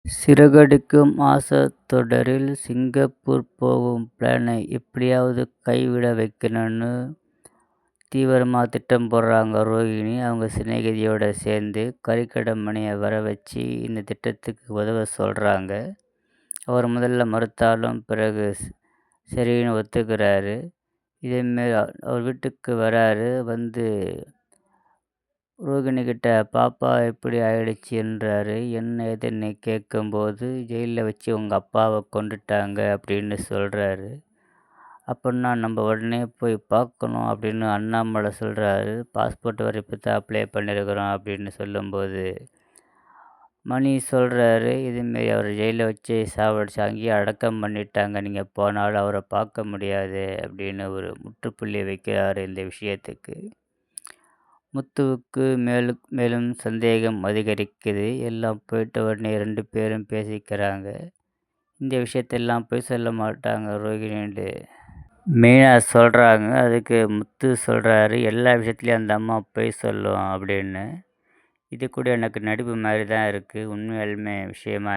சிறகடிக்கும் ஆசை தொடரில் சிங்கப்பூர் போகும் பிளானை எப்படியாவது கைவிட வைக்கணும்னு தீவிரமாக திட்டம் போடுறாங்க ரோகிணி. அவங்க சிநேகிதியோட சேர்ந்து கறிக்கடை மணியை வர வச்சு இந்த திட்டத்துக்கு உதவ சொல்கிறாங்க. அவர் முதல்ல மறுத்தாலும் பிறகு சரின்னு ஒத்துக்கிறாரு. இதேமாரி அவர் வீட்டுக்கு வராரு. வந்து ரோகிணிகிட்ட பாப்பா எப்படி ஆயிடுச்சுன்றாரு. என்ன ஏதுன்னு கேட்கும்போது ஜெயிலில் வச்சு உங்கள் அப்பாவை கொண்டுட்டாங்க அப்படின்னு சொல்கிறாரு. அப்படின்னா நம்ம உடனே போய் பார்க்கணும் அப்படின்னு அண்ணாமலை சொல்கிறாரு. பாஸ்போர்ட் வர இப்போ தான் அப்ளை பண்ணியிருக்கிறோம் அப்படின்னு சொல்லும்போது மணி சொல்கிறாரு, இதுமாரி அவர் ஜெயிலில் வச்சு சாவடிச்சு அங்கேயே அடக்கம் பண்ணிட்டாங்க, நீங்கள் போனாலும் அவரை பார்க்க முடியாது அப்படின்னு ஒரு முற்றுப்புள்ளி வைக்கிறாரு இந்த விஷயத்துக்கு. முத்துவுக்கு மேலும் சந்தேகம் அதிகரிக்குது. எல்லாம் போயிட்ட உடனே 2 பேரும் பேசிக்கிறாங்க. இந்த விஷயத்தெல்லாம் போய் சொல்ல மாட்டாங்க ரோகிணின்னு மீனா சொல்கிறாங்க. அதுக்கு முத்து சொல்கிறாரு, எல்லா விஷயத்துலையும் அந்த அம்மா போய் சொல்லும் அப்படின்னு. இது கூட எனக்கு நடிப்பு மாதிரி தான் இருக்குது, உண்மையாலுமே விஷயமா